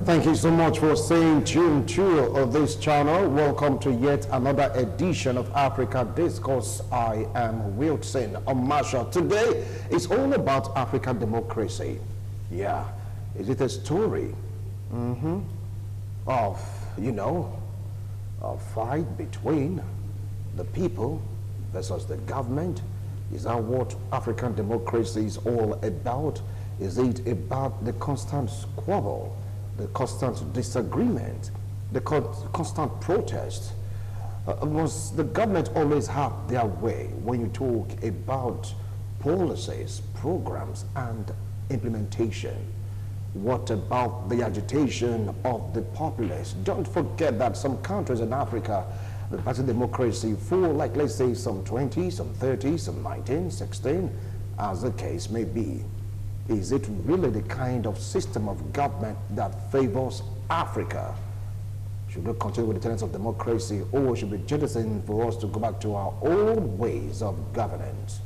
Thank you so much for staying tuned to this channel. Welcome to yet another edition of Africa Discourse. I am Wilson Omasha. Today is all about African democracy. Yeah, is it a story of, a fight between the people versus the government? Is that what African democracy is all about? Is it about the constant squabble, the constant disagreement, the constant protest? Must the government always have their way when you talk about policies, programs, and implementation? What about the agitation of the populace? Don't forget that some countries in Africa, the party democracy for, like, let's say some 20, some 30, some 19, 16, as the case may be. Is it really the kind of system of government that favors Africa? Should we continue with the tenets of democracy, or should we jettison for us to go back to our old ways of governance?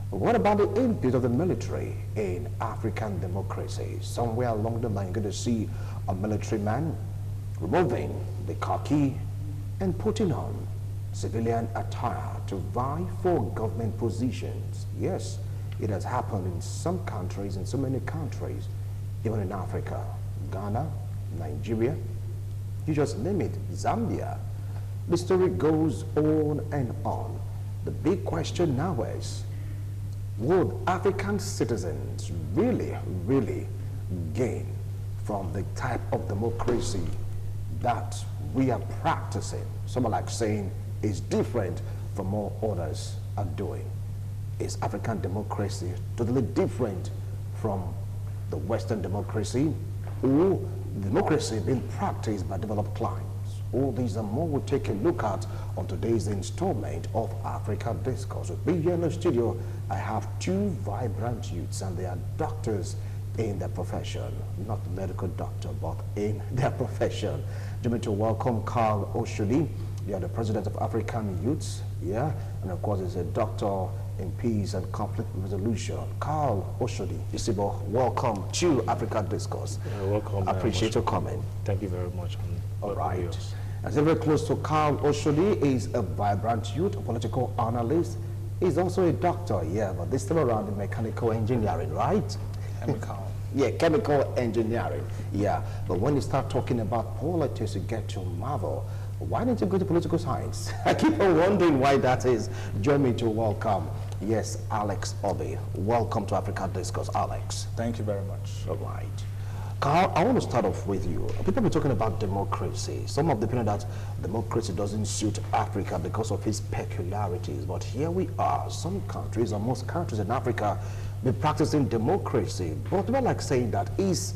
What about the input of the military in African democracy? Somewhere along the line, you're going to see a military man removing the khaki and putting on civilian attire to vie for government positions. Yes, it has happened in some countries, in so many countries, even in Africa, Ghana, Nigeria, you just name it, Zambia. The story goes on and on. The big question now is, would African citizens really gain from the type of democracy that we are practicing? Some are like saying it's different from what others are doing. Is African democracy totally different from the Western democracy, or democracy being practiced by developed climes? All these and more we'll take a look at on today's installment of Africa Discourse. With me here in the studio, I have two vibrant youths, and they are doctors in their profession. Not a medical doctor, but in their profession. Do you want to welcome Carl Oshodi? You are the president of African Youths, yeah? And of course, he's a doctor in peace and conflict resolution. Carl Oshodi, Isibo, welcome to Africa Discourse. Welcome. I appreciate your comment. Thank you very much. All right. As very close to Carl Oshodi is a vibrant youth, a political analyst. He's also a doctor, yeah, but this time around in mechanical engineering, right? Chemical. Yeah, chemical engineering, yeah. But when you start talking about politics, you get to marvel. Why didn't you go to political science? I keep on wondering why that is. Join me to welcome, yes, Alex Obi. Welcome to Africa Discourse, Alex. Thank you very much. All right. Carl, I want to start off with you. People have been talking about democracy. Some of the opinion that democracy doesn't suit Africa because of its peculiarities. But here we are. Some countries, or most countries in Africa, be practicing democracy. But we're like saying that is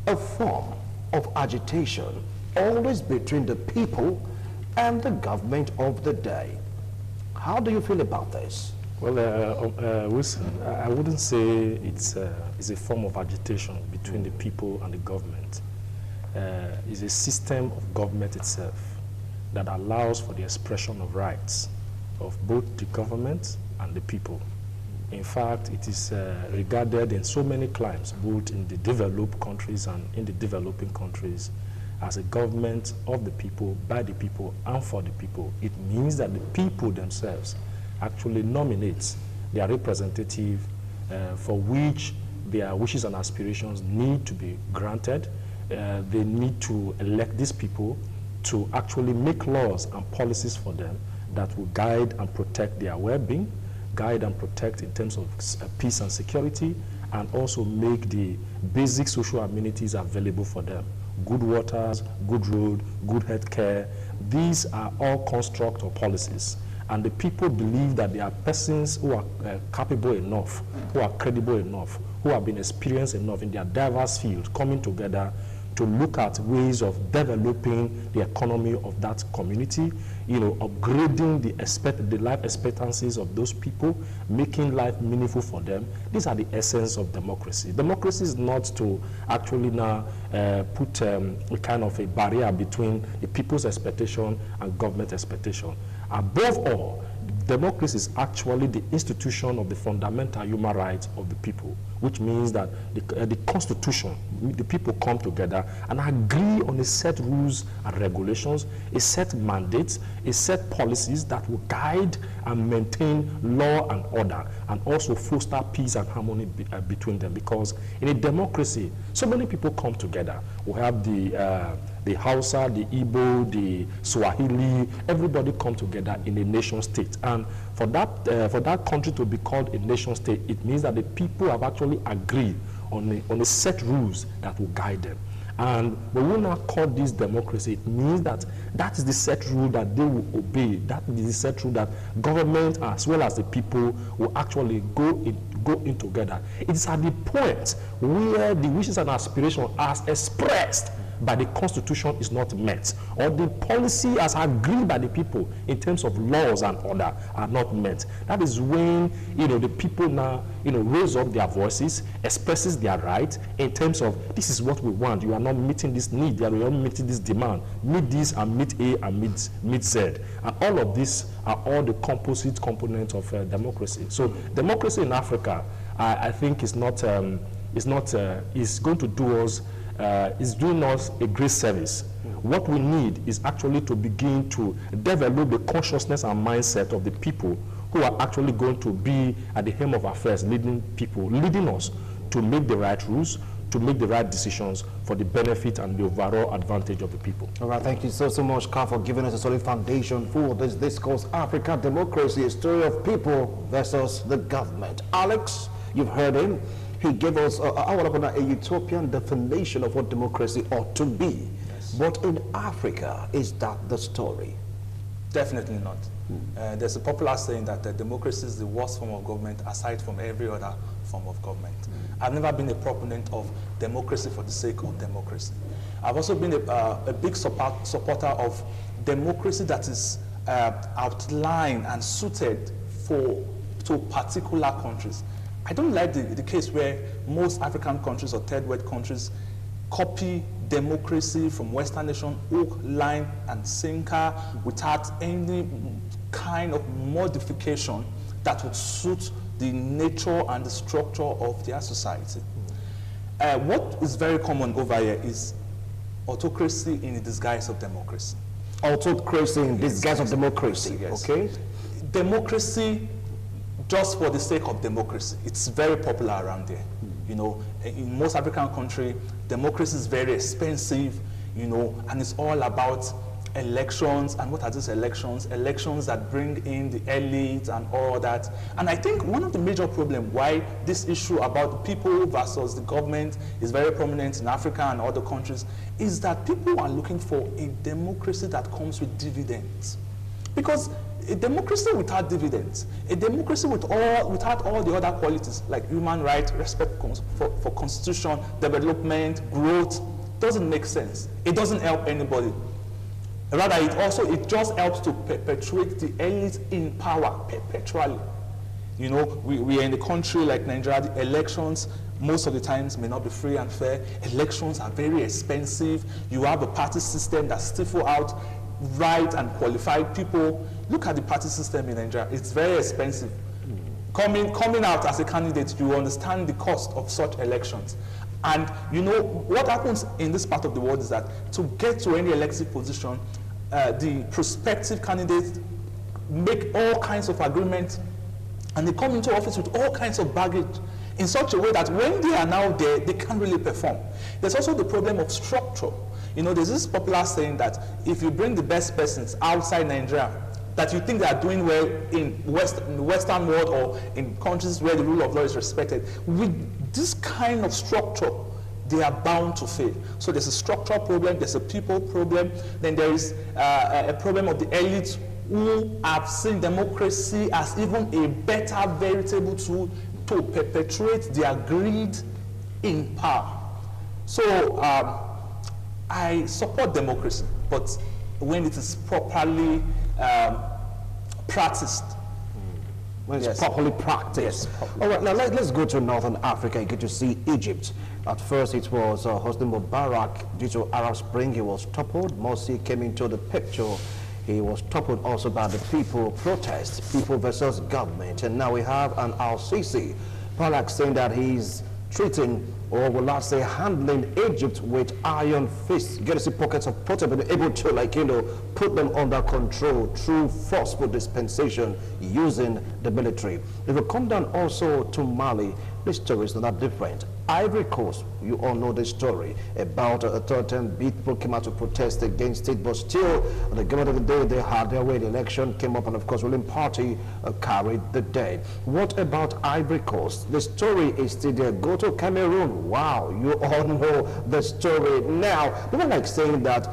a form of agitation, always between the people and the government of the day. How do you feel about this? Well, Wilson, I wouldn't say it's a form of agitation between the people and the government. It's a system of government itself that allows for the expression of rights of both the government and the people. In fact, it is regarded in so many climes, both in the developed countries and in the developing countries, as a government of the people, by the people, and for the people. It means that the people themselves actually nominate their representative for which their wishes and aspirations need to be granted, they need to elect these people to actually make laws and policies for them that will guide and protect their well-being, guide and protect in terms of peace and security, and also make the basic social amenities available for them. Good waters, good road, good health care. These are all construct or policies. And the people believe that there are persons who are capable enough, who are credible enough, who have been experienced enough in their diverse field, coming together to look at ways of developing the economy of that community, upgrading the life expectancies of those people, making life meaningful for them. These are the essence of democracy. Democracy is not to actually now put a kind of a barrier between the people's expectation and government expectation. Above all, democracy is actually the institution of the fundamental human rights of the people, which means that the Constitution, the people come together and agree on a set rules and regulations, a set mandates, a set policies that will guide and maintain law and order, and also foster peace and harmony between them. Because in a democracy, so many people come together. We have the Hausa, the Igbo, the Swahili, everybody come together in a nation state. And for that country to be called a nation state, it means that the people have actually agreed on a set rules that will guide them. And when we now call this democracy, it means that that is the set rule that they will obey. That is the set rule that government as well as the people will actually go in together. It is at the point where the wishes and aspirations as expressed by the Constitution is not met, or the policy as agreed by the people in terms of laws and order are not met. That is when the people now raise up their voices, expresses their right in terms of this is what we want. You are not meeting this need. You are not meeting this demand. Meet this and meet A and meet Z. And all of these are all the composite components of democracy. So democracy in Africa, I think, is going to do us. Is doing us a great service. What we need is actually to begin to develop the consciousness and mindset of the people who are actually going to be at the helm of affairs, leading us to make the right rules, to make the right decisions for the benefit and the overall advantage of the people. All right, thank you so much, Carl, for giving us a solid foundation for this discourse, Africa Democracy, a story of people versus the government. Alex, you've heard him. He gave us a utopian definition of what democracy ought to be. Yes. But in Africa, is that the story? Definitely not. There's a popular saying that democracy is the worst form of government aside from every other form of government. I've never been a proponent of democracy for the sake of democracy. I've also been a big supporter of democracy that is outlined and suited to particular countries. I don't like the case where most African countries or third world countries copy democracy from Western nations, hook, line, and sinker without any kind of modification that would suit the nature and the structure of their society. What is very common over here is autocracy in the disguise of democracy. Autocracy in disguise of democracy, yes. Okay? Democracy just for the sake of democracy. It's very popular around there. In most African countries, democracy is very expensive, and it's all about elections. And what are these elections? Elections that bring in the elite and all that. And I think one of the major problems why this issue about the people versus the government is very prominent in Africa and other countries is that people are looking for a democracy that comes with dividends. Because a democracy without dividends, a democracy without all the other qualities like human rights, respect for constitution, development, growth, doesn't make sense. It doesn't help anybody. Rather, it just helps to perpetuate the elite in power perpetually. We are in a country like Nigeria, the elections most of the times may not be free and fair. Elections are very expensive. You have a party system that stifle out right and qualified people. Look at the party system in Nigeria. It's very expensive. Coming out as a candidate, you understand the cost of such elections. And what happens in this part of the world is that to get to any elective position, the prospective candidates make all kinds of agreements, and they come into office with all kinds of baggage. in such a way that when they are now there, they can't really perform. There's also the problem of structure. You know, there's this popular saying that if you bring the best persons outside Nigeria, that you think they are doing well in the Western world or in countries where the rule of law is respected, with this kind of structure, they are bound to fail. So there's a structural problem, there's a people problem, then there is a problem of the elite who have seen democracy as even a better veritable tool to perpetuate their greed in power. So I support democracy, but when it is properly practiced. When it's properly practiced. Yes, All right, now let's go to Northern Africa. You get to see Egypt. At first it was Hosni Mubarak. Due to Arab Spring, he was toppled. Morsi came into the picture. He was toppled also by the people protest, people versus government. And now we have an Al-Sisi, Balak, saying that he's treating, or will I say handling Egypt with iron fists. You get to see pockets of protest, but able to, like, you know, put them under control through forceful dispensation using the military. If we come down also to Mali, the story is not different. Ivory Coast, you all know the story about a certain people came out to protest against it, but still, the government of the day, they had their way. The election came up, and of course, ruling party carried the day. What about Ivory Coast? The story is still there. Go to Cameroon. Wow, you all know the story. Now, people like saying that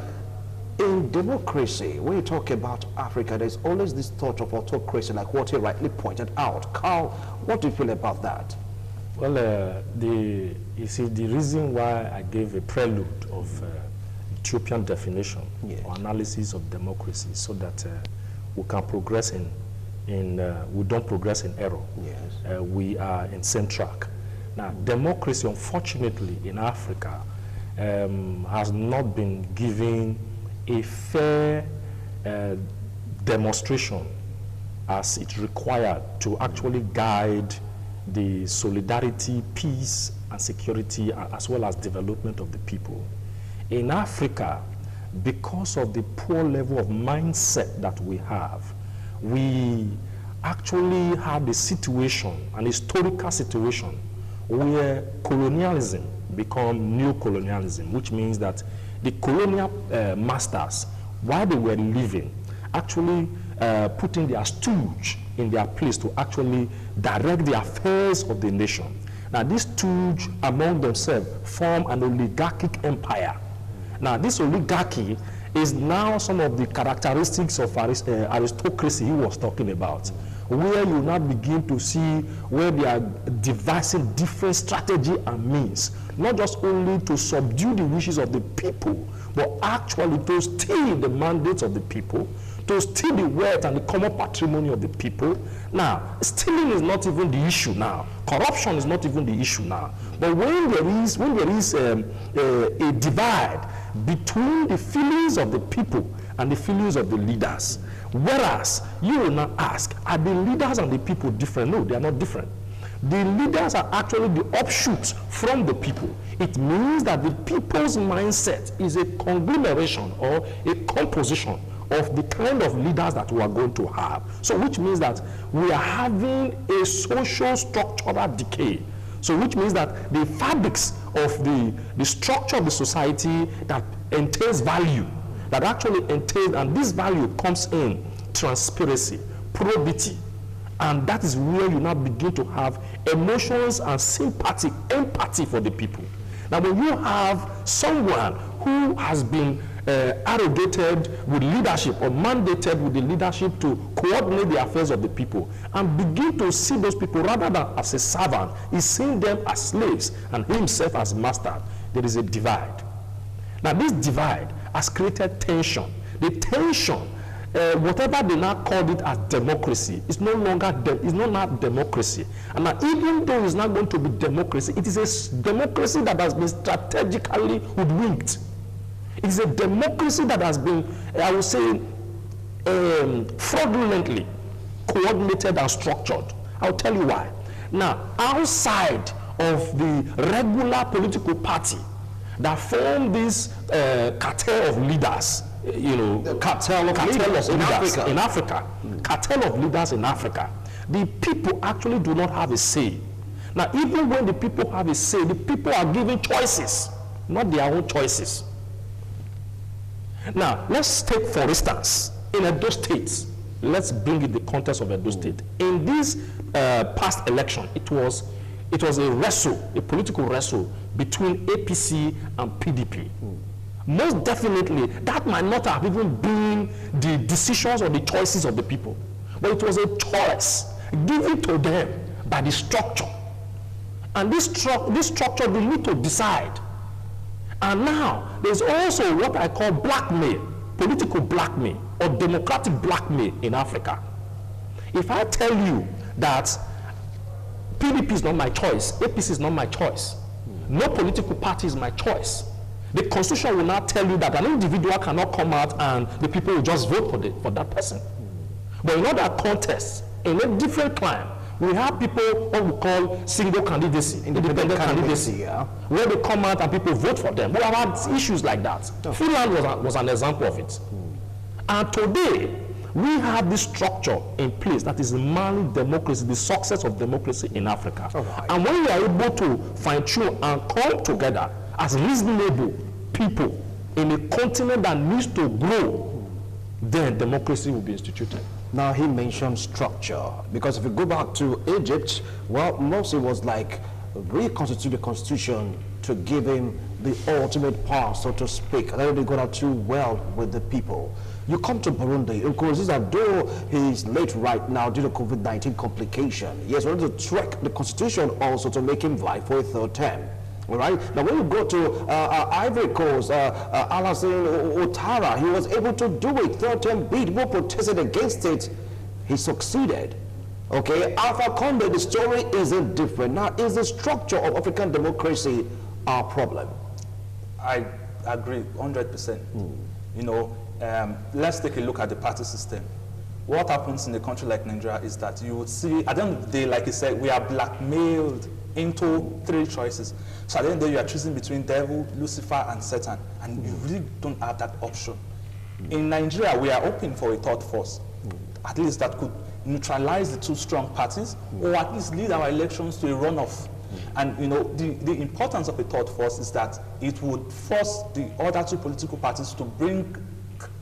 in democracy, when you talk about Africa, there's always this thought of autocracy, like what he rightly pointed out. Carl, what do you feel about that? Well, you see, the reason why I gave a prelude of Ethiopian definition or analysis of democracy, so that we can progress we don't progress in error. Yes. We are in same track. Now, democracy, unfortunately, in Africa has not been given a fair demonstration as it required to actually guide the solidarity, peace, and security, as well as development of the people. In Africa, because of the poor level of mindset that we have, we actually had a situation, an historical situation, where colonialism became neo-colonialism, which means that the colonial masters, while they were living, actually putting their stooge in their place to actually direct the affairs of the nation. Now, these stooge among themselves form an oligarchic empire. Now, this oligarchy is now some of the characteristics of aristocracy he was talking about, where you now begin to see where they are devising different strategy and means, not just only to subdue the wishes of the people, but actually to steal the mandates of the people, to steal the wealth and the common patrimony of the people. Now, stealing is not even the issue now. Corruption is not even the issue now. But when there is a divide between the feelings of the people and the feelings of the leaders, whereas you will not ask, are the leaders and the people different? No, they are not different. The leaders are actually the offshoots from the people. It means that the people's mindset is a conglomeration or a composition of the kind of leaders that we are going to have. So which means that we are having a social structural decay. So which means that the fabrics of the structure of the society that entails value, that actually entails, and this value comes in transparency, probity, and that is where you now begin to have emotions and sympathy, empathy for the people. Now, when you have someone who has been arrogated with leadership or mandated with the leadership to coordinate the affairs of the people and begin to see those people rather than as a servant, he's seeing them as slaves and himself as master, there is a divide. Now, this divide has created tension. The tension, whatever they now called it as democracy, is no longer democracy. And now, even though it's not going to be democracy, it is a democracy that has been strategically hoodwinked. It is a democracy that has been, I would say, fraudulently coordinated and structured. I'll tell you why. Now, outside of the regular political party that form this cartel of leaders, you know, the cartel of leaders in Africa. Cartel of leaders in Africa, the people actually do not have a say. Now, even when the people have a say, the people are given choices, not their own choices. Now, let's take, for instance, in Edo State, let's bring in the context of Edo State. In this past election, it was a wrestle, a political wrestle between APC and PDP. Most definitely, that might not have even been the decisions or the choices of the people, but it was a choice given to them by the structure. And this structure, they need to decide. And now, there's also what I call blackmail, political blackmail, or democratic blackmail in Africa. If I tell you that PDP is not my choice, APC is not my choice, no political party is my choice, the constitution will not tell you that an individual cannot come out and the people will just vote for that person. But in other contexts, in a different climate, we have people what we call single candidacy, independent candidacy, where they come out and people vote for them. We have had issues like that. Finland was an example of it. And today, we have this structure in place that is marring democracy, the success of democracy in Africa. And when we are able to fine-tune and come together as reasonable people in a continent that needs to grow, then democracy will be instituted. Now, he mentioned structure, because if you go back to Egypt, well, Morsi was like reconstitute the constitution to give him the ultimate power, so to speak. And then they got out too well with the people. You come to Burundi, Nkurunziza, though he's late right now due to COVID-19 complication, he has wanted to track the constitution also to make him vie for a third term. All right. Now, when you go to Ivory Coast, Alassane Ouattara, he was able to do it. Third-term bid, people protested against it. He succeeded. Okay. Alpha Condé, the story isn't different. Now, is the structure of African democracy our problem? I agree 100%. You know, let's take a look at the party system. What happens in a country like Nigeria is that you would see, at the end of the day, like you said, we are blackmailed into 3 choices. So at the end of the day, you are choosing between devil, Lucifer, and Satan, and you really don't have that option. In Nigeria, we are hoping for a third force, at least that could neutralize the 2 strong parties, or at least lead our elections to a runoff. And you know, the importance of a third force is that it would force the other 2 political parties to bring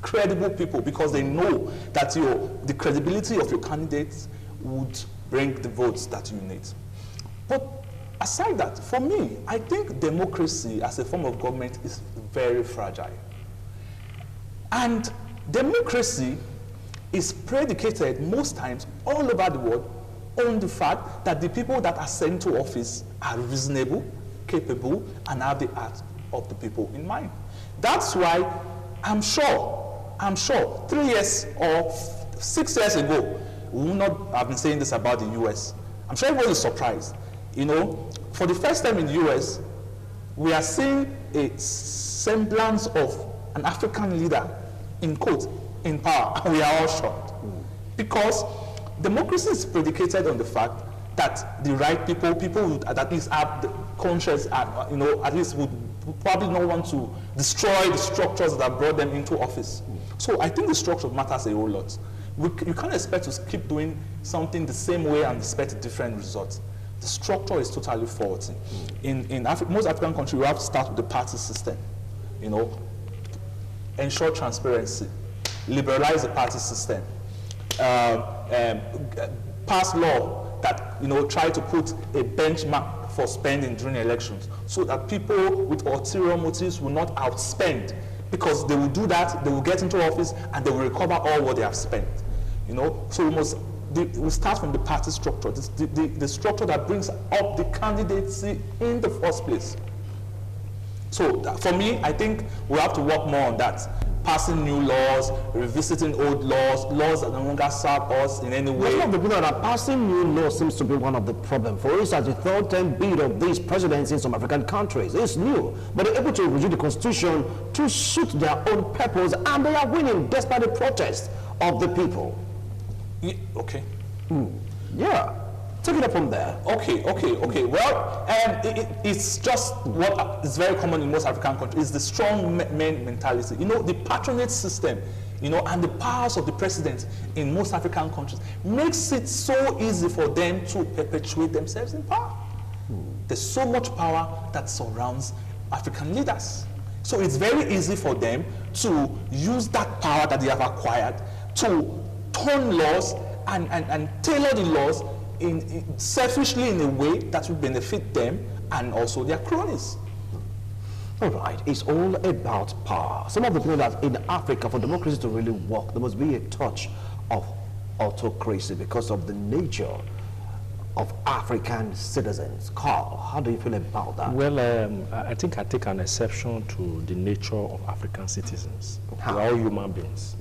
credible people, because they know that the credibility of your candidates would bring the votes that you need. But aside that, for me, I think democracy as a form of government is very fragile. And democracy is predicated most times all over the world on the fact that the people that are sent to office are reasonable, capable, and have the heart of the people in mind. That's why I'm sure 3 years or 6 years ago, we would not have been saying this about the US. I'm sure everyone is surprised. You know, for the first time in the US, we are seeing a semblance of an African leader, in quotes, in power, and we are all shocked. Because democracy is predicated on the fact that the right people would at least have the conscience, you know, at least would probably not want to destroy the structures that brought them into office. So I think the structure matters a whole lot. You can't expect to keep doing something the same way and expect a different result. The structure is totally faulty. In most African countries, we have to start with the party system. You know, ensure transparency, liberalize the party system, pass law that, you know, try to put a benchmark for spending during elections, so that people with ulterior motives will not outspend, because they will do that, they will get into office, and they will recover all what they have spent. You know, so we start from the party structure, the structure that brings up the candidacy in the first place. So for me, I think we have to work more on that. Passing new laws, revisiting old laws that no longer serve us in any way. One of the people that are passing new laws seems to be one of the problems. For instance, the third-term bid of these presidents in some African countries is new, but they're able to review the constitution to suit their own purpose, and they are winning despite the protest of the people. Yeah, okay. Yeah. Take it up from there. Okay. Well, it's just what is very common in most African countries, is the strong man mentality. You know, the patronage system, you know, and the powers of the president in most African countries makes it so easy for them to perpetuate themselves in power. There's so much power that surrounds African leaders. So it's very easy for them to use that power that they have acquired to turn laws and tailor the laws selfishly in a way that will benefit them and also their cronies. All right, it's all about power. Some of the people that in Africa, for democracy to really work, there must be a touch of autocracy because of the nature of African citizens. Carl, how do you feel about that? Well, I think I take an exception to the nature of African citizens. How? We're all human beings.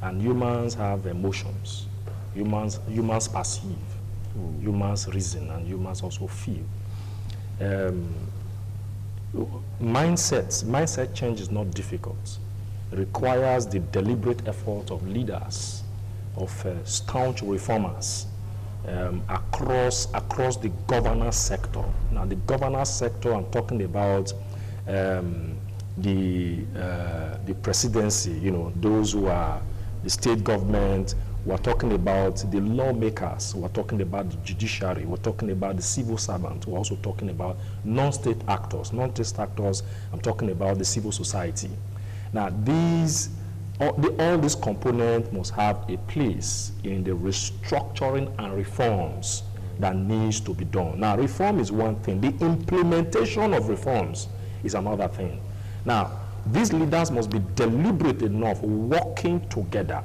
And humans have emotions. Humans perceive. Humans reason, and humans also feel. Mindset change is not difficult. It requires the deliberate effort of leaders, of staunch reformers across the governance sector. Now, the governance sector, I'm talking about the presidency, you know, those who are the state government. We're talking about the lawmakers, we're talking about the judiciary, we're talking about the civil servant, we're also talking about non-state actors. Non-state actors, I'm talking about the civil society. Now, all these components must have a place in the restructuring and reforms that needs to be done. Now, reform is one thing. The implementation of reforms is another thing. Now, these leaders must be deliberate enough working together.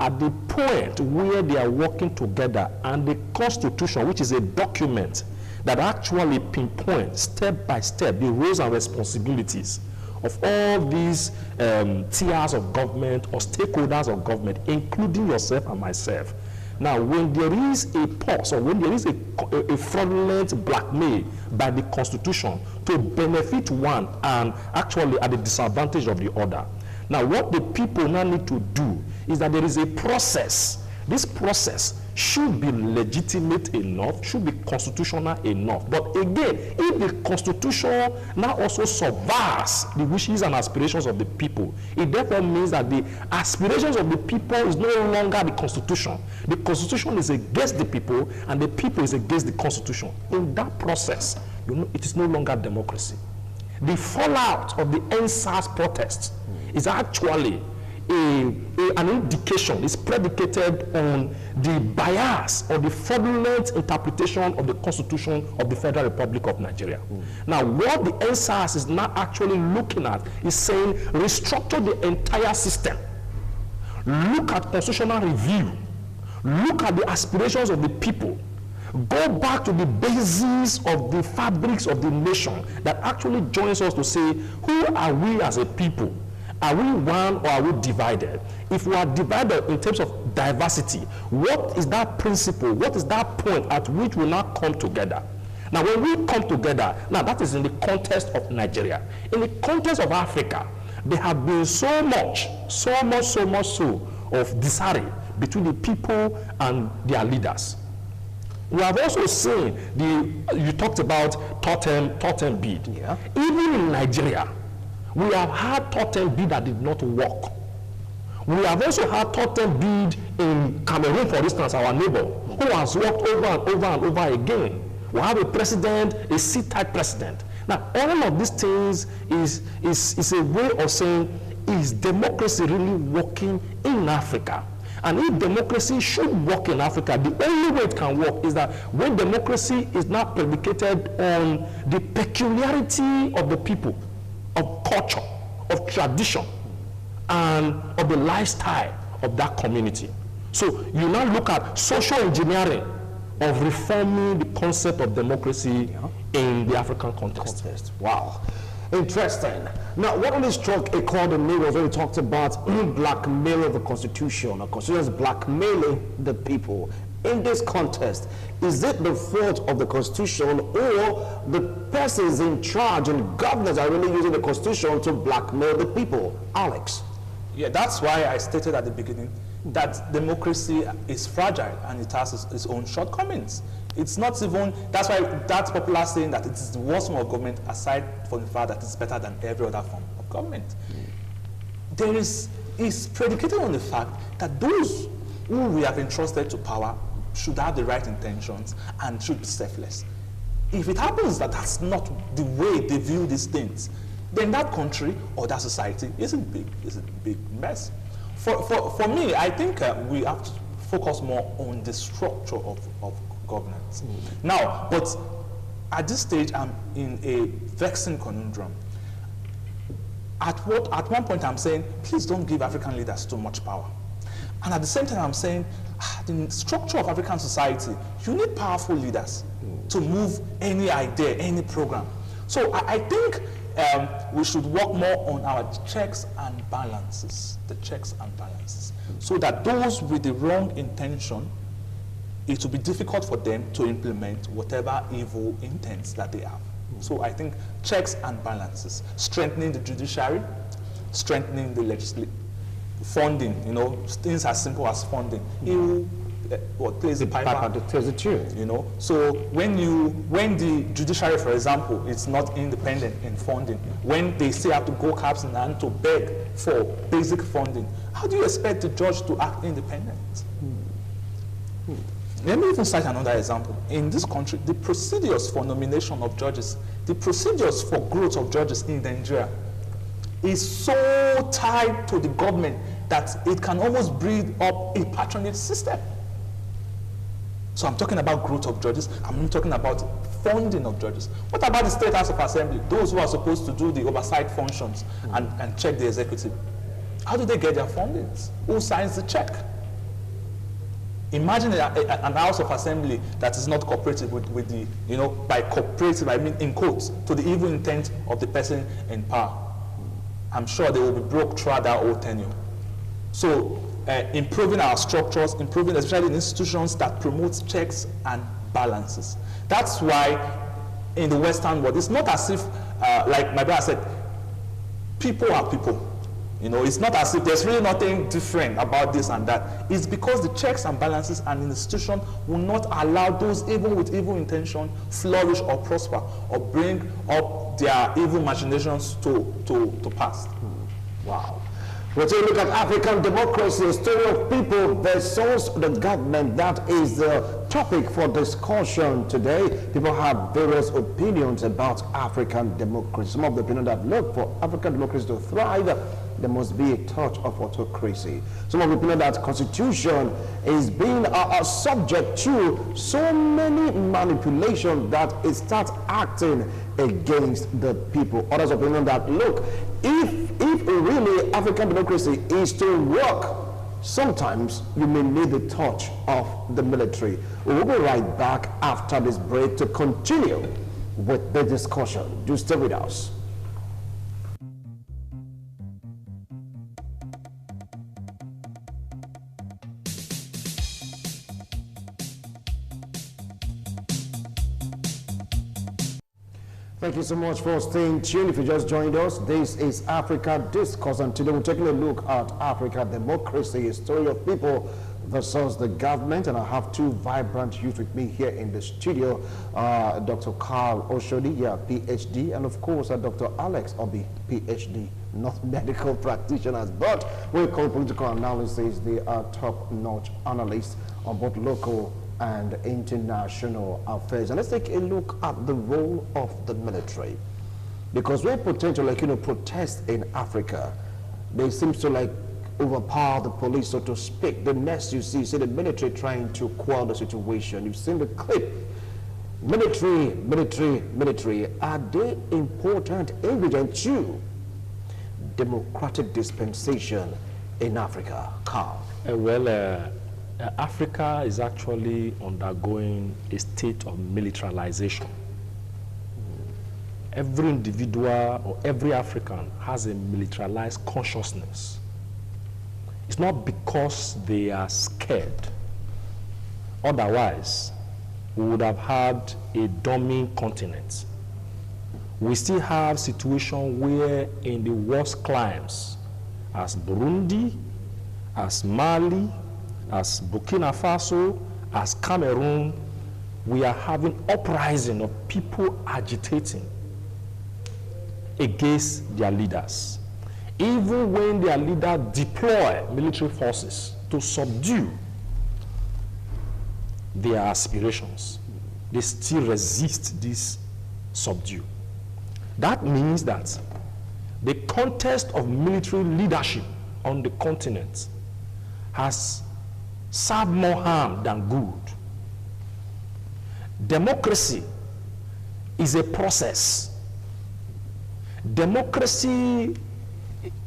At the point where they are working together and the Constitution, which is a document that actually pinpoints step by step the roles and responsibilities of all these tiers of government or stakeholders of government, including yourself and myself. Now, when there is a pause or when there is a fraudulent blackmail by the Constitution to benefit one and actually at the disadvantage of the other, now what the people now need to do is that there is a process. This process should be legitimate enough, should be constitutional enough. But again, if the Constitution now also subverts the wishes and aspirations of the people, it therefore means that the aspirations of the people is no longer the Constitution. The Constitution is against the people, and the people is against the Constitution. In that process, you know, it is no longer democracy. The fallout of the NSAS protests is actually an indication, is predicated on the bias or the fraudulent interpretation of the Constitution of the Federal Republic of Nigeria. Now, what the NSAS is now actually looking at is saying, restructure the entire system. Look at constitutional review. Look at the aspirations of the people. Go back to the basis of the fabrics of the nation that actually joins us to say, who are we as a people? Are we one or are we divided? If we are divided in terms of diversity, what is that principle? What is that point at which we now come together? Now, when we come together, now that is in the context of Nigeria. In the context of Africa, there have been so much so of disarray between the people and their leaders. We have also seen you talked about totem bid. Yeah. Even in Nigeria, we have had totem bid that did not work. We have also had totem bid in Cameroon, for instance, our neighbor, who has worked over and over and over again. We have a president, a sit-tight president. Now, all of these things is a way of saying, is democracy really working in Africa? And if democracy should work in Africa, the only way it can work is that when democracy is not predicated on the peculiarity of the people, of culture, of tradition, and of the lifestyle of that community. So you now look at social engineering of reforming the concept of democracy in the African context. Wow. Interesting. Now, what really struck a chord in me was when we talked about blackmail of the Constitution. The Constitution is blackmailing the people. In this contest, is it the fault of the Constitution or the persons in charge and governors are really using the Constitution to blackmail the people? Alex. Yeah, that's why I stated at the beginning that democracy is fragile and it has its own shortcomings. It's not even, that's why that's popular saying that it is the worst form of government aside from the fact that it's better than every other form of government. There is predicated on the fact that those who we have entrusted to power should have the right intentions and should be selfless. If it happens that that's not the way they view these things, then that country or that society is a big mess. For me, I think we have to focus more on the structure of governance. Now, but at this stage, I'm in a vexing conundrum. At one point, I'm saying, please don't give African leaders too much power. And at the same time, I'm saying, the structure of African society, you need powerful leaders to move any idea, any program. So I think we should work more on our checks and balances, the checks and balances, so that those with the wrong intention, it will be difficult for them to implement whatever evil intents that they have. So I think checks and balances, strengthening the judiciary, strengthening the legislative, funding, things as simple as funding. What plays the piper tells the tune. So when the judiciary, for example, is not independent in funding, when they still have to go caps in hand to beg for basic funding, how do you expect the judge to act independent? Let me even cite another example. In this country, the procedures for nomination of judges, the procedures for growth of judges in Nigeria is so tied to the government that it can almost breed up a patronage system. So I'm talking about growth of judges, I'm talking about funding of judges. What about the State House of Assembly, those who are supposed to do the oversight functions and check the executive? How do they get their fundings? Who signs the check? Imagine an House of Assembly that is not cooperative with the, by cooperative, I mean in quotes, to the evil intent of the person in power. I'm sure they will be broke throughout that whole tenure. So improving our structures, improving especially in institutions that promote checks and balances. That's why in the Western world, it's not as if, like my brother said, people are people. It's not as if there's really nothing different about this and that. It's because the checks and balances and institution will not allow those even with evil intention flourish or prosper or bring up their evil machinations to pass. Wow. We'll take a look at African democracy, a story of people versus the government. That is the topic for discussion today. People have various opinions about African democracy. Some of the opinions that look for African democracy to thrive, there must be a touch of autocracy. Some of the opinion that constitution is being subject to so many manipulations that it starts acting against the people. Others opinion that look, if really African democracy is to work, sometimes you may need the touch of the military. We'll be right back after this break to continue with the discussion. Do stay with us. Thank you so much for staying tuned. If you just joined us, this is Africa Discourse, and today we're taking a look at Africa democracy, a story of people versus the government. And I have two vibrant youth with me here in the studio, Dr. Carl Oshodi, PhD, and of course Dr. Alex Obi, PhD, not medical practitioners, but when it comes to political analysis, they are top-notch analysts on both local and international affairs. And let's take a look at the role of the military, because when potential protest in Africa, they seem to overpower the police, so to speak. The next you see the military trying to quell the situation. You've seen the clip. Military, are they important ingredient to democratic dispensation in Africa? Carl. Africa is actually undergoing a state of militarization. Every individual or every African has a militarized consciousness. It's not because they are scared. Otherwise, we would have had a dummy continent. We still have situations where in the worst climes, as Burundi, as Mali, as Burkina Faso, as Cameroon, we are having uprising of people agitating against their leaders. Even when their leaders deploy military forces to subdue their aspirations, they still resist this subdue. That means that the contest of military leadership on the continent has served more harm than good. Democracy is a process. Democracy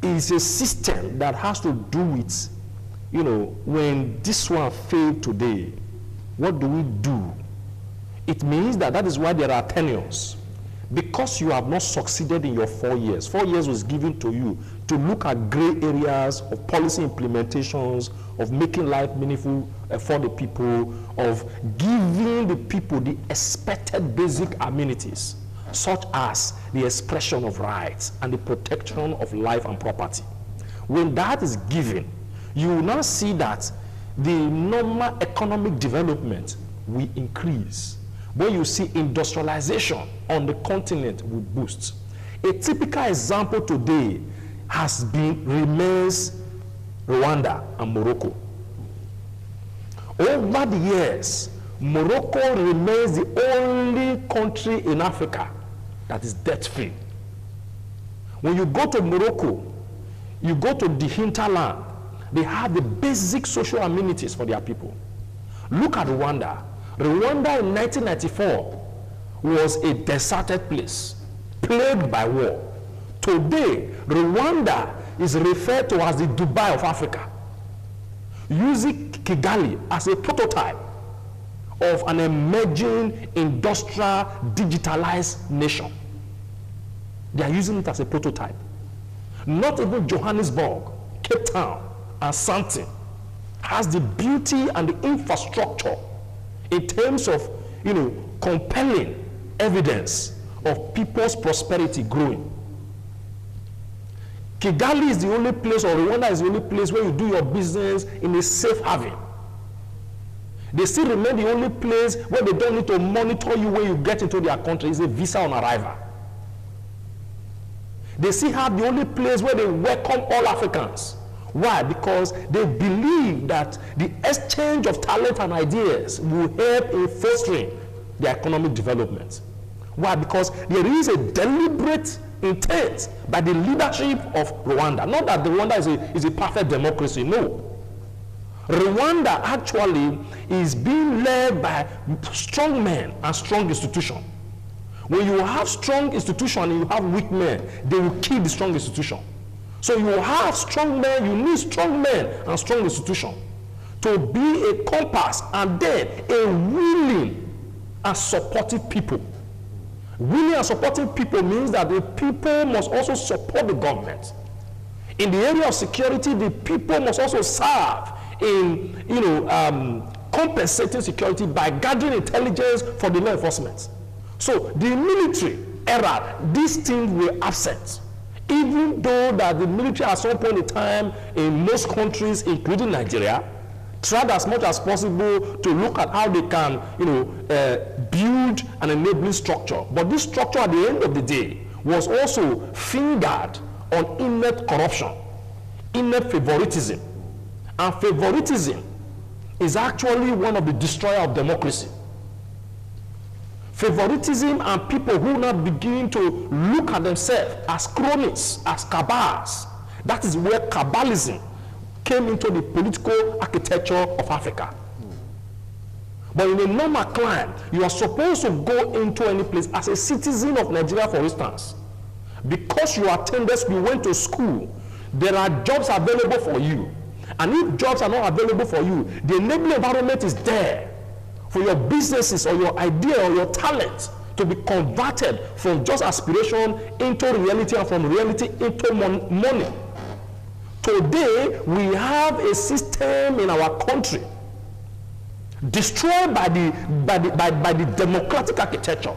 is a system that has to do with, when this one failed today, what do we do? It means that is why there are tenures. Because you have not succeeded in your 4 years. 4 years was given to you to look at gray areas of policy implementations, of making life meaningful for the people, of giving the people the expected basic amenities, such as the expression of rights and the protection of life and property. When that is given, you will now see that the normal economic development will increase. When you see industrialization on the continent will boost. A typical example today remains Rwanda and Morocco. Over the years, Morocco remains the only country in Africa that is debt-free. When you go to Morocco, you go to the hinterland, they have the basic social amenities for their people. Look at Rwanda. Rwanda in 1994 was a deserted place, plagued by war. Today, Rwanda is referred to as the Dubai of Africa, using Kigali as a prototype of an emerging industrial digitalized nation. They are using it as a prototype. Not even Johannesburg, Cape Town, and Sandton has the beauty and the infrastructure in terms of, compelling evidence of people's prosperity growing. Kigali is the only place, or Rwanda is the only place where you do your business in a safe haven. They still remain the only place where they don't need to monitor you when you get into their country. It's a visa on arrival. They still have the only place where they welcome all Africans. Why? Because they believe that the exchange of talent and ideas will help in fostering their economic development. Why? Because there is a deliberate intent by the leadership of Rwanda. Not that Rwanda is a perfect democracy, no. Rwanda actually is being led by strong men and strong institutions. When you have strong institutions and you have weak men, they will kill the strong institution. So you have strong men, you need strong men and strong institutions to be a compass, and then a willing and supportive people. Willing and supportive people means that the people must also support the government. In the area of security, the people must also serve in compensating security by gathering intelligence for the law enforcement. So the military era, these things were absent. Even though that the military at some point in time in most countries, including Nigeria, tried as much as possible to look at how they can, build an enabling structure. But this structure at the end of the day was also fingered on innate corruption, innate favoritism. And favoritism is actually one of the destroyers of democracy. Favoritism and people who now begin to look at themselves as cronies, as cabals. That is where cabalism came into the political architecture of Africa. But in a normal climate, you are supposed to go into any place as a citizen of Nigeria, for instance. Because you attended school, you went to school, there are jobs available for you. And if jobs are not available for you, the enabling environment is there for your businesses or your idea or your talent to be converted from just aspiration into reality, and from reality into money. Today, we have a system in our country destroyed by the democratic architecture,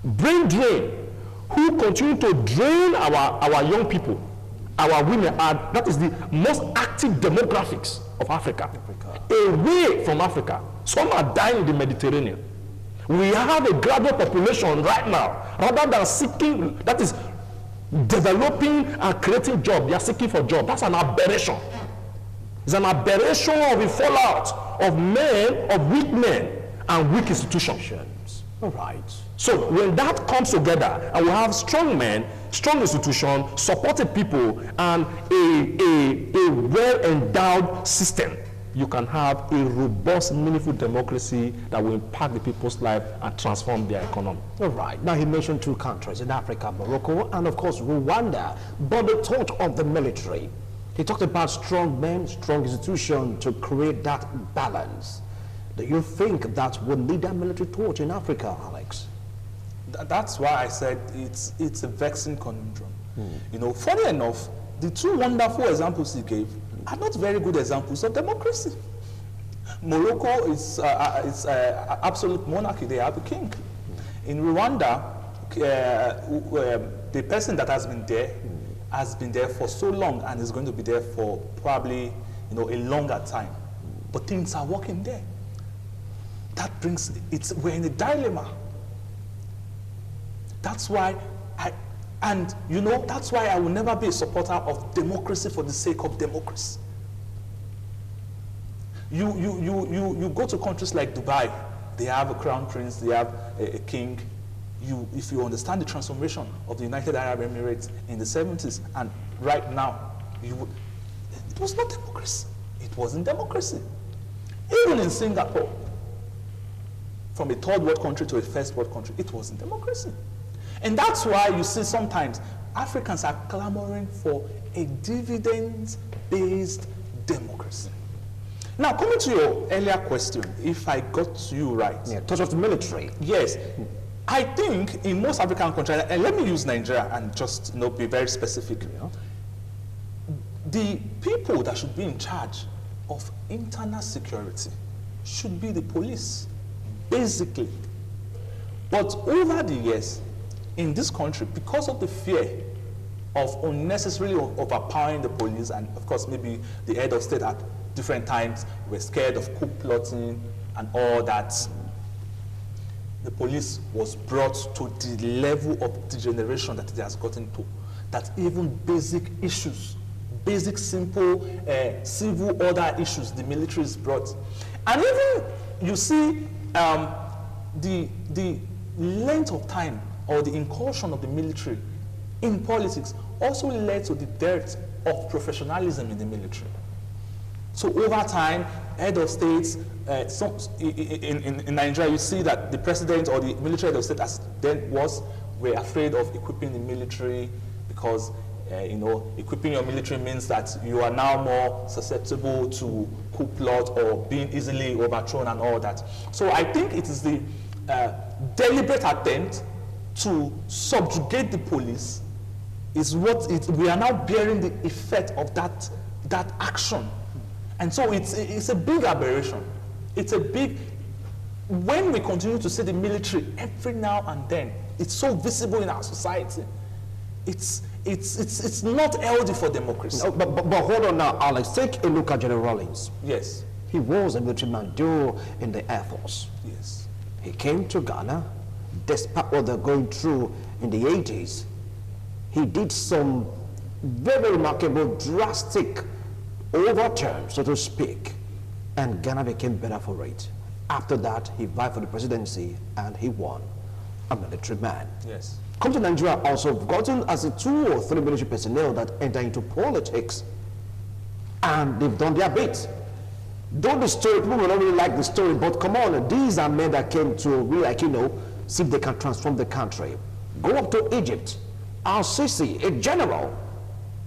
brain drain, who continue to drain our young people, our women. That is the most active demographics of Africa. Away from Africa. Some are dying in the Mediterranean. We have a graduate population right now, rather than seeking, that is developing and creating jobs, they are seeking for jobs. That's an aberration. It's an aberration of the fallout of men, of weak men, and weak institutions. All right. So when that comes together, and we have strong men, strong institutions, supported people, and a well-endowed system, you can have a robust, meaningful democracy that will impact the people's life and transform their economy. All right. Now, he mentioned 2 countries in Africa, Morocco and, of course, Rwanda. But the thought of the military, he talked about strong men, strong institutions to create that balance. Do you think that will lead a military torch in Africa, Alex? That's why I said it's a vexing conundrum. You know, funny enough, the 2 wonderful examples he gave are not very good examples of democracy. Morocco is absolute monarchy. They have a king. In Rwanda, the person that has been there for so long and is going to be there for probably a longer time. But things are working there. That brings we're in a dilemma. That's why that's why I will never be a supporter of democracy for the sake of democracy. You go to countries like Dubai, they have a crown prince, they have a king. If you understand the transformation of the United Arab Emirates in the 70s and right now, it was not democracy. It wasn't democracy. Even in Singapore, from a 3rd world country to a 1st world country, it wasn't democracy. And that's why you see sometimes Africans are clamoring for a dividends-based democracy. Now, coming to your earlier question, if I got you right. Yeah, touch of the military. Yes. I think in most African countries, and let me use Nigeria and just be very specific. Yeah. The people that should be in charge of internal security should be the police, basically. But over the years, in this country, because of the fear of unnecessarily overpowering the police, and of course maybe the head of state at different times were scared of coup plotting and all that, the police was brought to the level of degeneration that it has gotten to, that even basic issues, basic simple civil order issues, the military is brought. And even you see the length of time or the incursion of the military in politics also led to the dearth of professionalism in the military. So over time, head of states, in Nigeria, you see that the president or the military head of state as then were afraid of equipping the military because equipping your military means that you are now more susceptible to coup plot or being easily overthrown and all that. So I think it is the deliberate attempt to subjugate the police is what we are now bearing the effect of that action. And so it's a big aberration. It's a big, when we continue to see the military every now and then, it's so visible in our society. It's not healthy for democracy. No, but hold on now, Alex. Take a look at General Rawlings. Yes. He was a military man in the Air Force. Yes. He came to Ghana, despite what they're going through in the 80s. He did some very remarkable, drastic overturn, so to speak, and Ghana became better for it. After that, he vied for the presidency and he won. A military man. Yes. Come to Nigeria also, gotten as a 2 or 3 military personnel that enter into politics, and they've done their bit. Though the story, people will not really like the story, but come on, these are men that came to really, see if they can transform the country. Go up to Egypt, Al-Sisi, a general,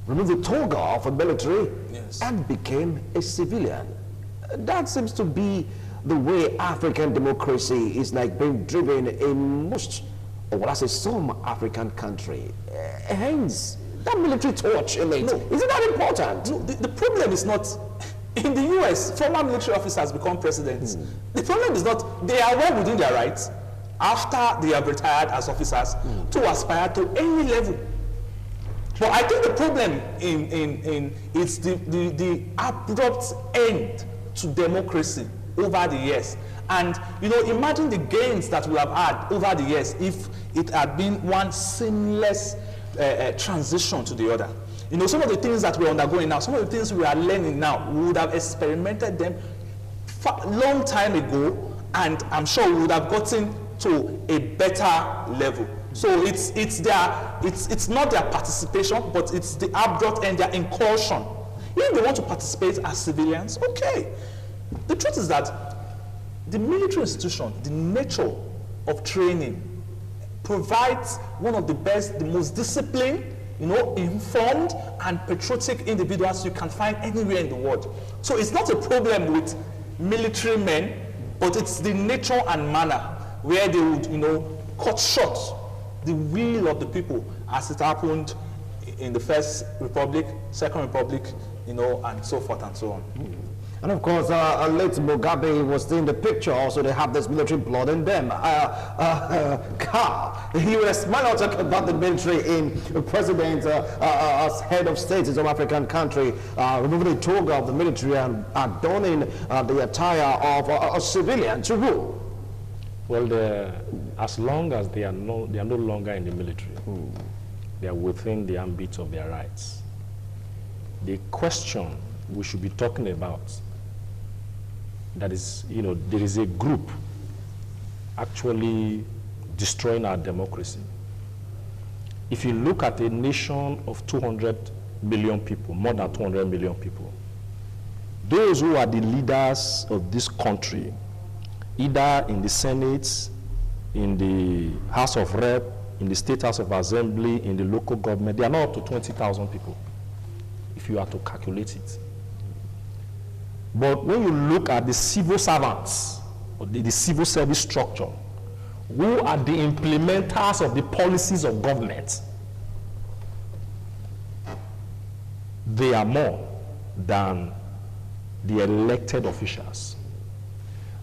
remove the toga of a military, yes, and became a civilian. That seems to be the way African democracy is being driven in most, or what I say, some African country. Hence, that military torch, isn't it that important? No, the problem is not, in the US, former military officers become presidents. The problem is not, they are well within their rights, after they have retired as officers, to aspire to any level. But I think the problem is the abrupt end to democracy over the years. And imagine the gains that we have had over the years if it had been one seamless transition to the other. Some of the things that we're undergoing now, some of the things we are learning now, we would have experimented them long time ago, and I'm sure we would have gotten to a better level. So it's not their participation, but it's the abrupt and their incursion. If they want to participate as civilians, okay. The truth is that the military institution, the nature of training, provides one of the best, the most disciplined, informed and patriotic individuals you can find anywhere in the world. So it's not a problem with military men, but it's the nature and manner where they would, cut short the will of the people, as it happened in the First Republic, Second Republic, and so forth and so on. And of course, late Mugabe was in the picture. Also, they have this military blood in them. Carl, you were smiling talking about the military in the president as head of state in some African country, removing the toga of the military and donning the attire of a civilian to rule. Well, as long as they are no longer in the military, they are within the ambit of their rights. The question we should be talking about, that is, there is a group actually destroying our democracy. If you look at a nation of 200 million people, more than 200 million people, those who are the leaders of this country, either in the Senate, in the House of Rep, in the State House of Assembly, in the local government, they are not up to 20,000 people, if you are to calculate it. But when you look at the civil servants, or the civil service structure, who are the implementers of the policies of government, they are more than the elected officials.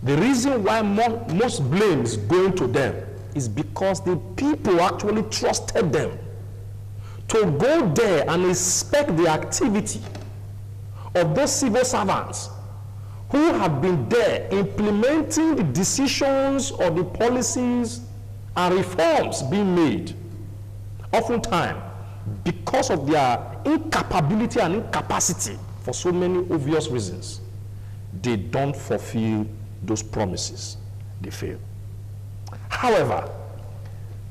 The reason why most blame is going to them is because the people actually trusted them to go there and inspect the activity of those civil servants who have been there implementing the decisions or the policies and reforms being made. Oftentimes, because of their incapability and incapacity for so many obvious reasons, they don't fulfill those promises. They fail. However,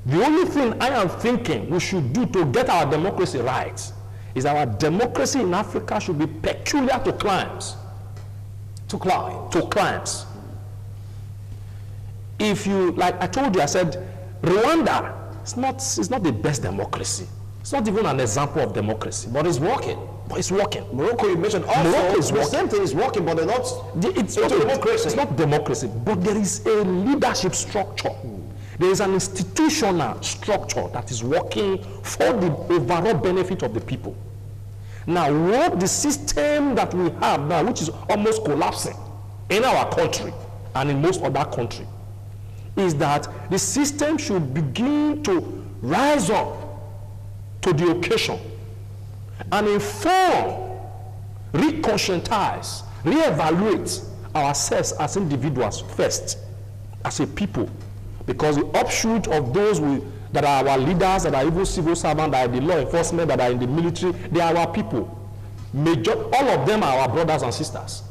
the only thing I am thinking we should do to get our democracy right is our democracy in Africa should be peculiar to climes. To climes. If you, like I told you, I said, Rwanda is not the best democracy. It's not even an example of democracy. But it's working. Morocco, you mentioned also, Morocco is the same thing is working, but they're not, it's not democracy. It's not democracy, but there is a leadership structure. There is an institutional structure that is working for the overall benefit of the people. Now, what the system that we have now, which is almost collapsing in our country and in most other countries, is that the system should begin to rise up to the occasion and inform, reconscientize, reevaluate ourselves as individuals first, as a people. Because the offshoot of those that are our leaders, that are even civil servants, that are the law enforcement, that are in the military, they are our people. All of them are our brothers and sisters.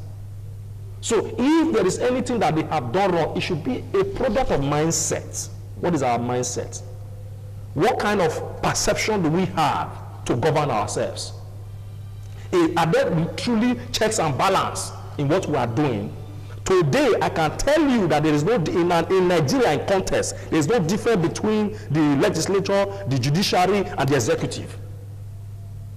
So if there is anything that they have done wrong, it should be a product of mindset. What is our mindset? What kind of perception do we have to govern ourselves? Are there truly checks and balance in what we are doing? Today, I can tell you that there is no, in Nigeria in context, there is no difference between the legislature, the judiciary, and the executive.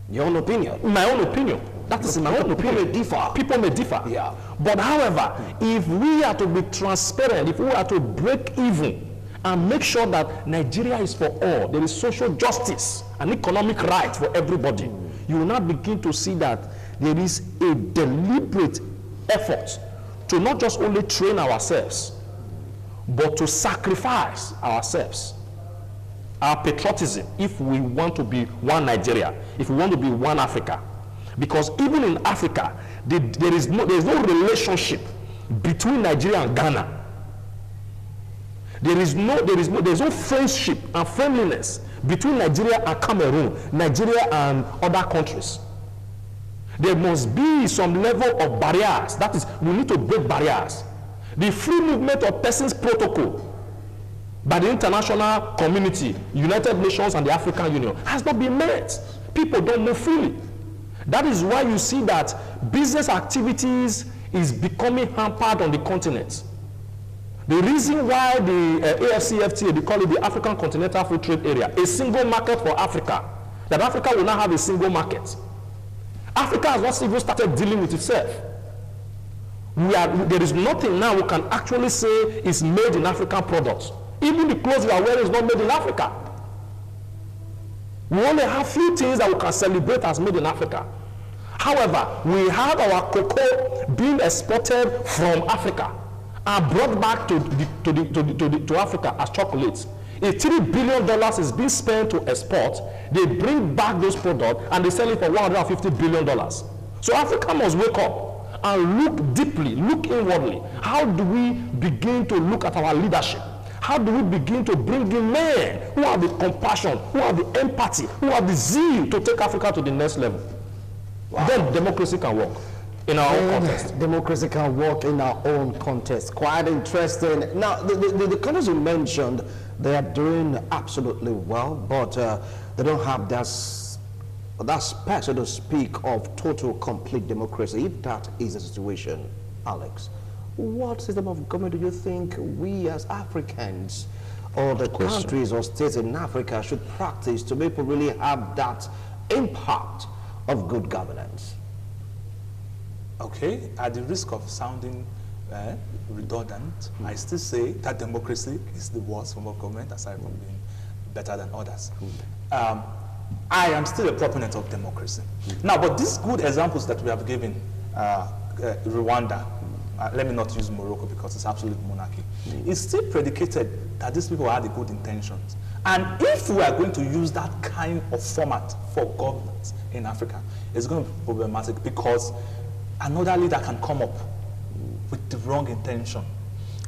Your own opinion? My own opinion. That is my own opinion. People may differ. People may differ. Yeah. But however, if we are to be transparent, if we are to break even and make sure that Nigeria is for all, there is social justice and economic rights for everybody, you will now begin to see that there is a deliberate effort to not just only train ourselves, but to sacrifice ourselves, our patriotism, if we want to be one Nigeria, if we want to be one Africa. Because even in Africa, there is no relationship between Nigeria and Ghana. There is no friendship and friendliness between Nigeria and Cameroon, Nigeria and other countries. There must be some level of barriers. That is, we need to break barriers. The free movement of persons protocol by the international community, United Nations and the African Union has not been met. People don't move freely. That is why you see that business activities is becoming hampered on the continent. The reason why the AFCFTA, they call it the African Continental Free Trade Area, a single market for Africa, that Africa will now have a single market. Africa has not even started dealing with itself. There is nothing now we can actually say is made in African products. Even the clothes you are wearing is not made in Africa. We only have few things that we can celebrate as made in Africa. However, we have our cocoa being exported from Africa and brought back to Africa as chocolates. $3 billion is being spent to export. They bring back those products and they sell it for $150 billion. So Africa must wake up and look deeply, look inwardly. How do we begin to look at our leadership? How do we begin to bring in men who have the compassion, who have the empathy, who have the zeal to take Africa to the next level? Wow. Then democracy can work in our own context. Democracy can work in our own context. Quite interesting. Now, the countries you mentioned, they are doing absolutely well, but they don't have that spec, so to speak, of total, complete democracy. If that is the situation, Alex, what system of government do you think we as Africans or the countries or states in Africa should practice to make people really have that impact of good governance? Okay, at the risk of sounding redundant, I still say that democracy is the worst form of government, aside from being better than others. I am still a proponent of democracy. Now, but these good examples that we have given, Rwanda, let me not use Morocco because it's absolute monarchy, it's still predicated that these people had the good intentions. And if we are going to use that kind of format for governance in Africa, it's going to be problematic because another leader can come up with the wrong intention.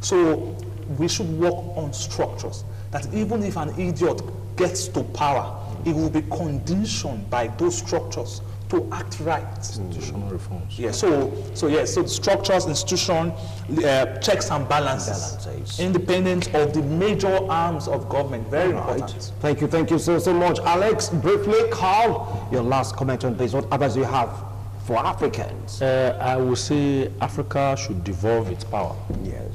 So we should work on structures that even if an idiot gets to power, it will be conditioned by those structures to act right. Institutional reforms. Yeah, so structures, institution, checks and balances, independent of the major arms of government. Very important. Thank you so much. Alex, briefly, Carl, your last comment on this. What advice do you have for Africans? I would say Africa should devolve its power. Yes.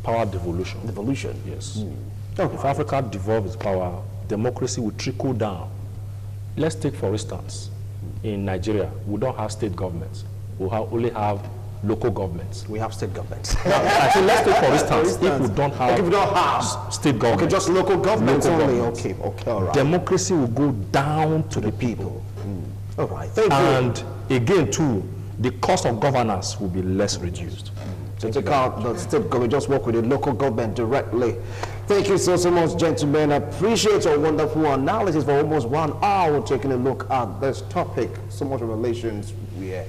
Power devolution. Devolution? Yes. If Africa devolves its power, democracy will trickle down. Let's take, for instance, in Nigeria, we don't have state governments. We only have local governments. We have state governments. I think let's take, for instance, if we don't have state government. Okay, just local governments only. Governments. Okay, all right. Democracy will go down to the people. All right, thank you. And again, too, the cost of governance will be less reduced. So take out the state government, just work with the local government directly. Thank you so much, gentlemen. I appreciate your wonderful analysis for almost 1 hour taking a look at this topic. So much revelations were,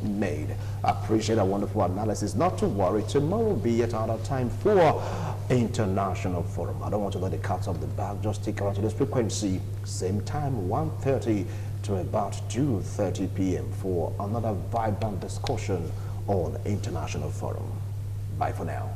made. I appreciate that wonderful analysis. Not to worry, tomorrow will be yet another time for International Forum. I don't want to let the cat off the bag. Just stick around to this frequency, same time, 1:30 to about 2:30 p.m. for another vibrant discussion on International Forum. Bye for now.